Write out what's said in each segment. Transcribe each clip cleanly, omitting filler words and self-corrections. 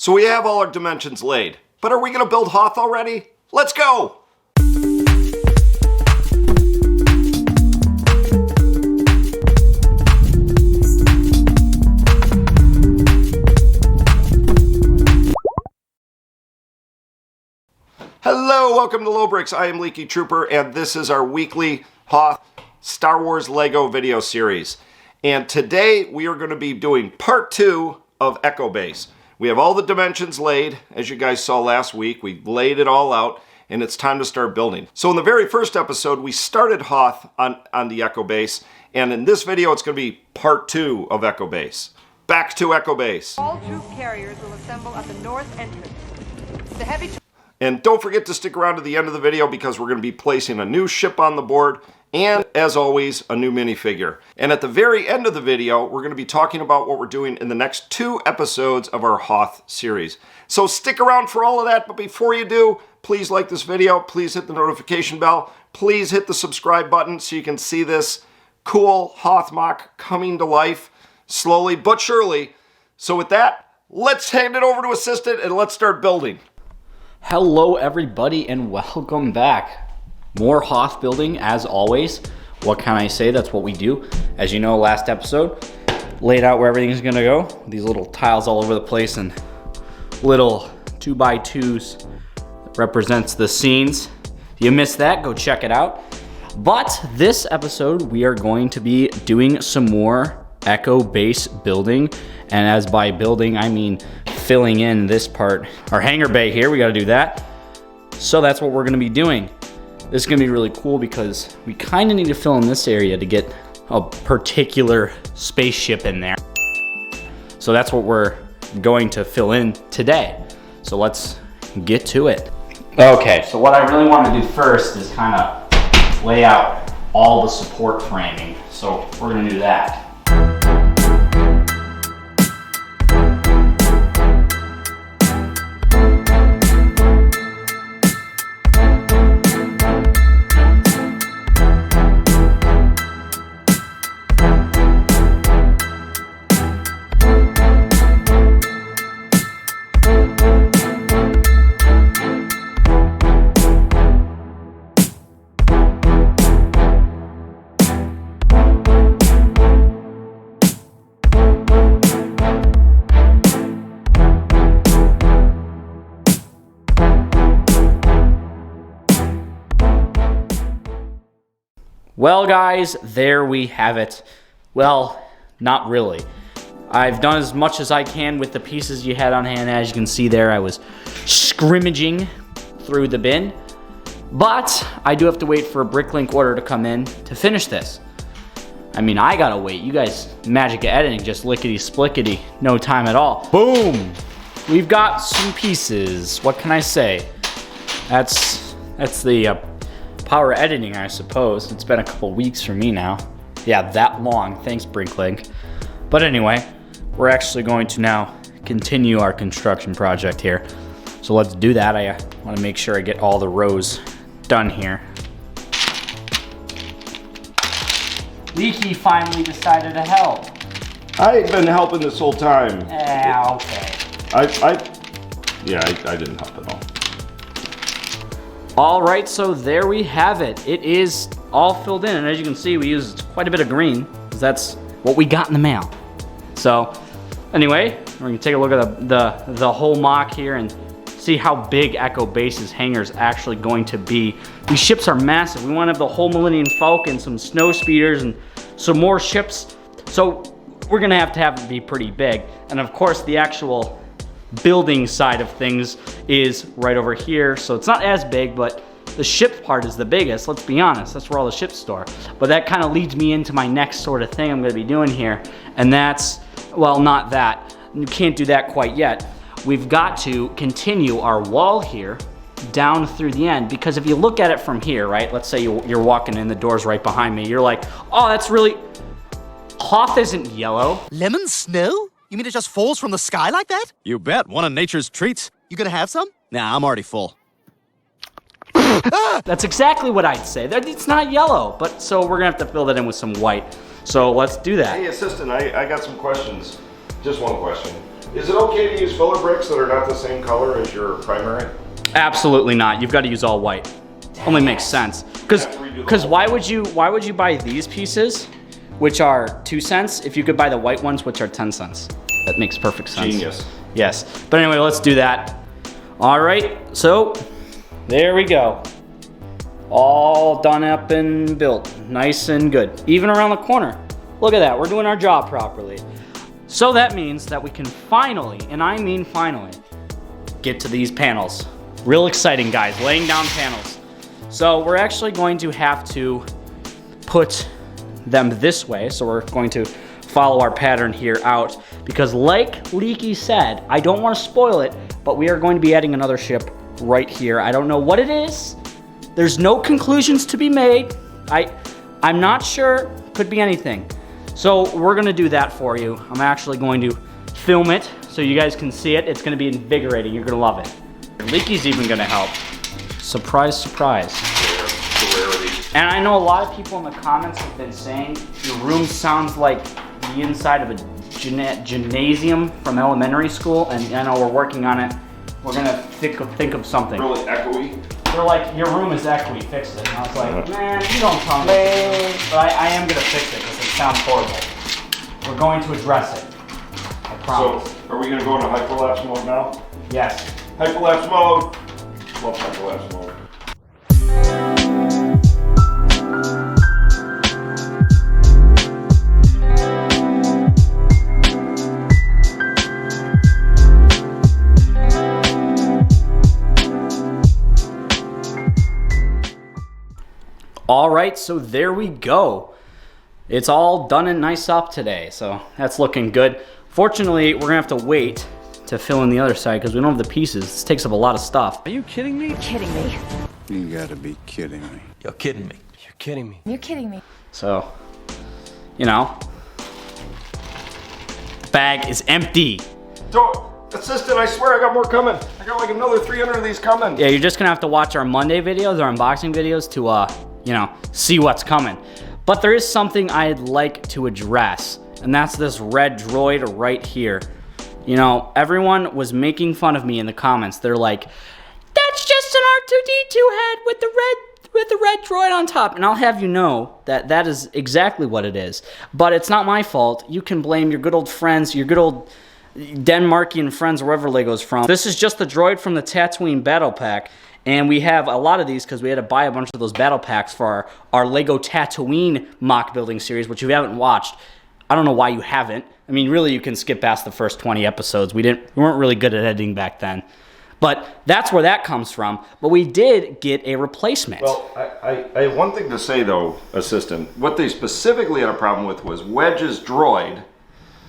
So we have all our dimensions laid, but are we gonna build Hoth already? Let's go! Hello, welcome to Lobricks. I am Leaky Trooper, and this is our weekly Hoth Star Wars Lego video series. And today we are going to be doing part 2 of Echo Base. We have all the dimensions laid, as you guys saw last week. We laid it all out, and it's time to start building. So in the very first episode, we started Hoth on the Echo Base, and in this video, it's going to be part 2 of Echo Base. Back to Echo Base. All troop carriers will assemble at the north entrance. The heavy... And don't forget to stick around to the end of the video because we're going to be placing a new ship on the board and, as always, a new minifigure. And at the very end of the video, we're going to be talking about what we're doing in the next 2 episodes of our Hoth series. So stick around for all of that, but before you do, please like this video, please hit the notification bell, please hit the subscribe button so you can see this cool Hoth MOC coming to life slowly but surely. So with that, let's hand it over to Assistant and let's start building. Hello everybody and welcome back. More Hoth building as always. What can I say? That's what we do. As you know, last episode laid out where everything's gonna go. These little tiles all over the place and little 2x2s that represents the scenes. If you missed that, go check it out. But this episode we are going to be doing some more Echo Base building, and as by building I mean filling in this part. Our hangar bay here, we gotta do that. So that's what we're gonna be doing. This is gonna be really cool because we kinda need to fill in this area to get a particular spaceship in there. So that's what we're going to fill in today. So let's get to it. Okay, so what I really wanna do first is kinda lay out all the support framing. So we're gonna do that. Well guys, there we have it. Well, not really. I've done as much as I can with the pieces you had on hand. As you can see there, I was scrimmaging through the bin. But I do have to wait for a bricklink order to come in to finish this. I mean, I gotta wait. You guys, magic of editing, just lickety-splickety, no time at all. Boom! We've got some pieces. What can I say? That's the power editing, I suppose. It's been a couple weeks for me now. Yeah, that long. Thanks, Bricklink. But anyway, we're actually going to now continue our construction project here. So let's do that. I want to make sure I get all the rows done here. Leaky finally decided to help. I've been helping this whole time. Okay. I didn't help at all. All right, so there we have it. It is all filled in, and as you can see, we used quite a bit of green, because that's what we got in the mail. So, anyway, we're gonna take a look at the whole MOC here and see how big Echo Base's hangar is actually going to be. These ships are massive. We want to have the whole Millennium Falcon, some snow speeders, and some more ships. So we're gonna have it be pretty big. And of course, the actual building side of things is right over here, so it's not as big, but the ship part is the biggest. Let's be honest, that's where all the ships store. But that kind of leads me into my next sort of thing I'm going to be doing here, and that's, well, not that. You can't do that quite yet. We've got to continue our wall here down through the end, because if you look at it from here, right, let's say you're walking in, the door's right behind me, you're like, oh, that's really, Hoth isn't yellow. Lemon snow? You mean it just falls from the sky like that? You bet. One of nature's treats. You gonna have some? Nah, I'm already full. That's exactly what I'd say. It's not yellow, but so we're gonna have to fill that in with some white. So let's do that. Hey, Assistant, I got some questions. Just one question. Is it okay to use filler bricks that are not the same color as your primary? Absolutely not. You've got to use all white. Only makes sense. Because why would you buy these pieces, which are 2 cents, if you could buy the white ones, which are 10 cents? That makes perfect sense. Genius. Yes. But anyway, let's do that. All right. So there we go. All done up and built. Nice and good. Even around the corner. Look at that. We're doing our job properly. So that means that we can finally, and I mean finally, get to these panels. Real exciting, guys. Laying down panels. So we're actually going to have to put them this way. So we're going to follow our pattern here out because like Leaky said, I don't want to spoil it, but we are going to be adding another ship right here. I don't know what it is. There's no conclusions to be made. I'm not sure. Could be anything. So we're gonna do that for you. I'm actually going to film it so you guys can see it. It's gonna be invigorating. You're gonna love it. Leaky's even gonna help. Surprise, surprise. And I know a lot of people in the comments have been saying your room sounds like the inside of a gymnasium from elementary school, and I know we're working on it. We're gonna think of something. Really echoey? They're like, your room is echoey, fix it. And I was like, man, you don't tell me. But I am gonna fix it because it sounds horrible. We're going to address it. I promise. So, are we gonna go into hyperlapse mode now? Yes. Hyperlapse mode. Love hyperlapse mode. All right, so there we go. It's all done and nice up today, so that's looking good. Fortunately, we're gonna have to wait to fill in the other side because we don't have the pieces. This takes up a lot of stuff. Are you kidding me? You're kidding me. You gotta be kidding me. You're kidding me. You're kidding me. You're kidding me. So, you know, bag is empty. Assistant, I swear I got more coming. I got like another 300 of these coming. Yeah, you're just gonna have to watch our Monday videos, our unboxing videos to, you know, see what's coming. But there is something I'd like to address, and that's this red droid right here. You know, everyone was making fun of me in the comments. They're like, that's just an R2-D2 head with the red droid on top. And I'll have you know that that is exactly what it is. But it's not my fault. You can blame your good old friends, your good old Denmarkian friends, wherever Lego's from. This is just the droid from the Tatooine battle pack. And we have a lot of these because we had to buy a bunch of those battle packs for our LEGO Tatooine MOC building series, which you haven't watched. I don't know why you haven't. I mean, really, you can skip past the first 20 episodes. We weren't really good at editing back then. But that's where that comes from. But we did get a replacement. Well, I have one thing to say, though, Assistant. What they specifically had a problem with was Wedge's droid,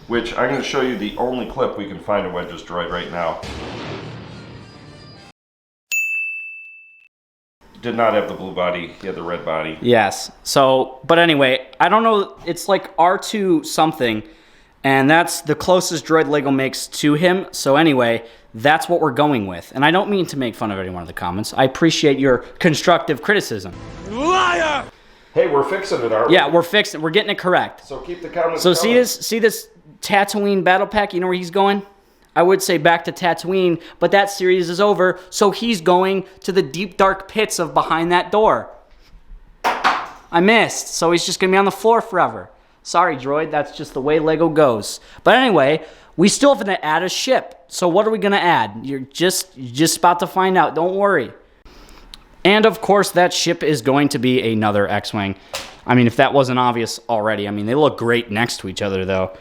which I'm going to show you the only clip we can find of Wedge's droid right now. Did not have the blue body, he had the red body. Yes. So, but anyway, I don't know, it's like R2 something, and that's the closest droid LEGO makes to him. So anyway, that's what we're going with. And I don't mean to make fun of anyone in the comments. I appreciate your constructive criticism. Liar! Hey, we're fixing it, aren't we? Yeah, we're fixing, we're getting it correct. So keep the comments So coming. see this Tatooine battle pack, you know where he's going? I would say back to Tatooine, but that series is over, so he's going to the deep dark pits of behind that door. I missed, so he's just gonna be on the floor forever. Sorry, droid, that's just the way LEGO goes. But anyway, we still have to add a ship. So what are we gonna add? You're just about to find out, don't worry. And of course, that ship is going to be another X-Wing. I mean, if that wasn't obvious already. I mean, they look great next to each other, though.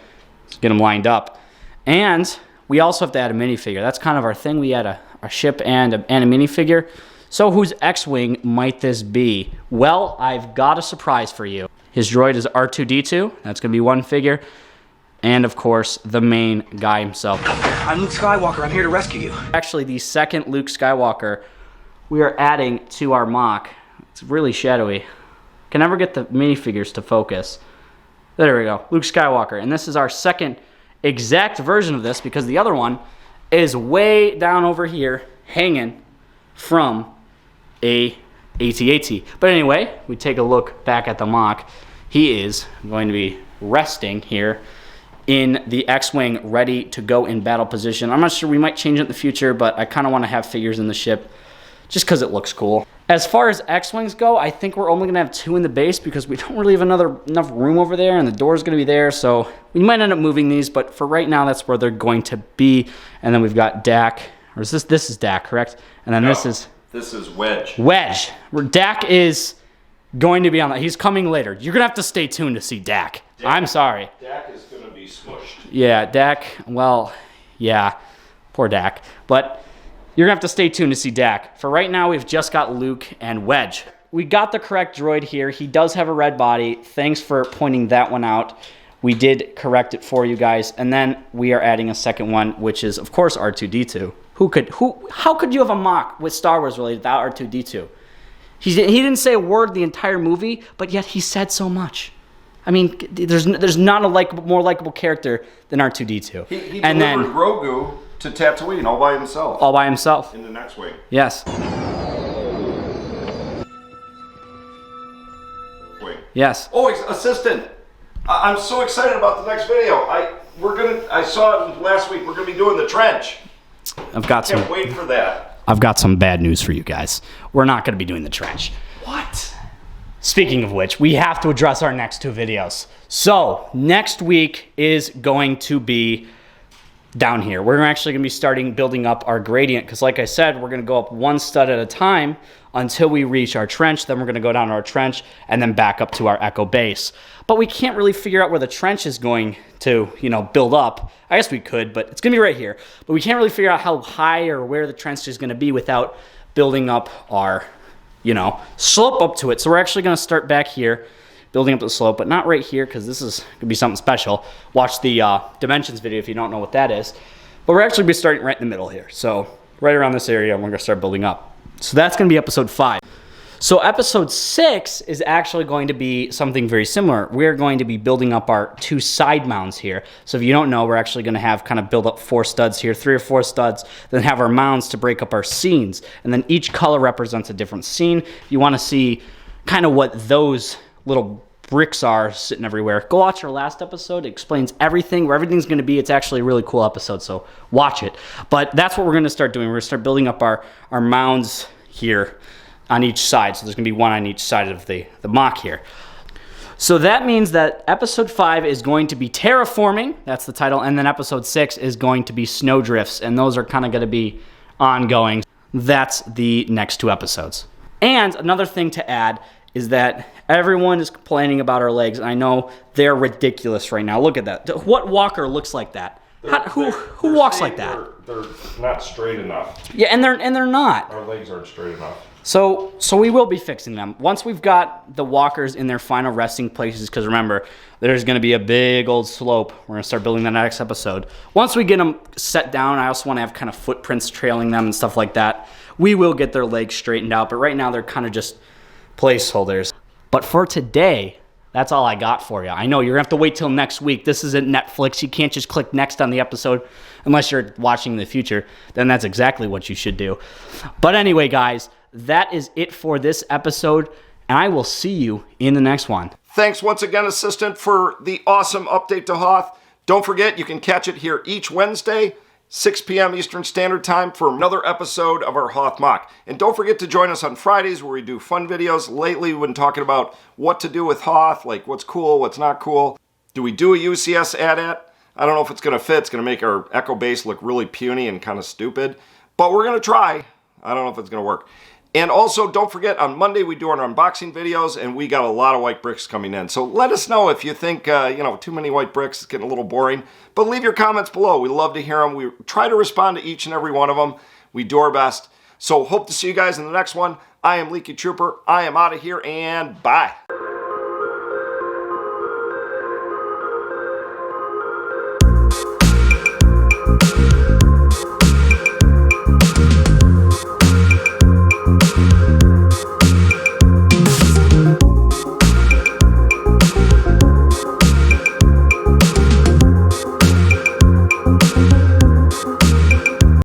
Let's get them lined up. And we also have to add a minifigure. That's kind of our thing. We add a ship and a minifigure. So whose X-Wing might this be? Well, I've got a surprise for you. His droid is R2-D2. That's going to be one figure. And, of course, the main guy himself. I'm Luke Skywalker. I'm here to rescue you. Actually, the second Luke Skywalker we are adding to our MOC. It's really shadowy. Can never get the minifigures to focus. There we go. Luke Skywalker. And this is our second exact version of this because the other one is way down over here hanging from a AT-AT. But anyway, we take a look back at the MOC. He is going to be resting here in the X-Wing ready to go in battle position. I'm not sure, we might change it in the future, but I kind of want to have figures in the ship just because it looks cool. As far as X-Wings go, I think we're only going to have 2 in the base because we don't really have enough room over there, and the door's going to be there, so we might end up moving these, but for right now, that's where they're going to be. And then we've got Dak, or is this is Dak, correct? And then this is Wedge. Wedge. Where Dak is going to be on that. He's coming later. You're going to have to stay tuned to see Dak. I'm sorry. Dak is going to be smushed. Yeah, Dak, well, yeah, poor Dak. But you're going to have to stay tuned to see Dak. For right now, we've just got Luke and Wedge. We got the correct droid here. He does have a red body. Thanks for pointing that one out. We did correct it for you guys. And then we are adding a second one, which is, of course, R2-D2. How could you have a MOC with Star Wars related without R2-D2? He didn't say a word the entire movie, but yet he said so much. I mean, there's not a more likable character than R2-D2. He delivered Grogu to Tatooine all by himself. All by himself. In the next wing. Yes. Wing. Yes. Oh, Assistant. I'm so excited about the next video. I saw it last week. We're gonna be doing the trench. Can't wait for that. I've got some bad news for you guys. We're not going to be doing the trench. What? Speaking of which, we have to address our next 2 videos. So, next week is going to be down here. We're actually going to be starting building up our gradient because, like I said, we're going to go up 1 stud at a time until we reach our trench. Then we're going to go down to our trench and then back up to our Echo base. But we can't really figure out where the trench is going to, build up. I guess we could, but it's going to be right here. But we can't really figure out how high or where the trench is going to be without building up our, slope up to it. So we're actually going to start back here, building up the slope, but not right here because this is going to be something special. Watch the dimensions video if you don't know what that is. But we're actually going to be starting right in the middle here. So right around this area, and we're going to start building up. So that's going to be episode 5. So episode 6 is actually going to be something very similar. We're going to be building up our 2 side mounds here. So if you don't know, we're actually going to have kind of build up 4 studs here, 3 or 4 studs, then have our mounds to break up our scenes. And then each color represents a different scene. If you want to see kind of what those little bricks are sitting everywhere, go watch our last episode. It explains everything, where everything's going to be. It's actually a really cool episode, so watch it. But that's what we're going to start doing. We're going to start building up our mounds here on each side. So there's going to be 1 on each side of the MOC here. So that means that episode 5 is going to be terraforming. That's the title. And then episode 6 is going to be snowdrifts. And those are kind of going to be ongoing. That's the next 2 episodes. And another thing to add is that everyone is complaining about our legs. And I know they're ridiculous right now. Look at that. What walker looks like that? Who walks like that? They're not straight enough. Yeah, and they're not. Our legs aren't straight enough. So we will be fixing them. Once we've got the walkers in their final resting places, because remember, there's going to be a big old slope. We're going to start building that next episode. Once we get them set down, I also want to have kind of footprints trailing them and stuff like that. We will get their legs straightened out, but right now they're kind of just placeholders. But for today, that's all I got for you. I know you're going to have to wait till next week. This isn't Netflix. You can't just click next on the episode unless you're watching in the future. Then that's exactly what you should do. But anyway, guys, that is it for this episode, and I will see you in the next one. Thanks once again, Assistant, for the awesome update to Hoth. Don't forget, you can catch it here each Wednesday, 6 p.m. Eastern Standard Time for another episode of our Hoth MOC. And don't forget to join us on Fridays where we do fun videos. Lately, we've been talking about what to do with Hoth, like what's cool, what's not cool. Do we do a UCS AT-AT? I don't know if it's going to fit. It's going to make our Echo base look really puny and kind of stupid. But we're going to try. I don't know if it's going to work. And also, don't forget, on Monday we do our unboxing videos, and we got a lot of white bricks coming in. So let us know if you think, too many white bricks is getting a little boring. But leave your comments below. We love to hear them. We try to respond to each and every one of them. We do our best. So hope to see you guys in the next one. I am Leaky Trooper. I am out of here, and bye.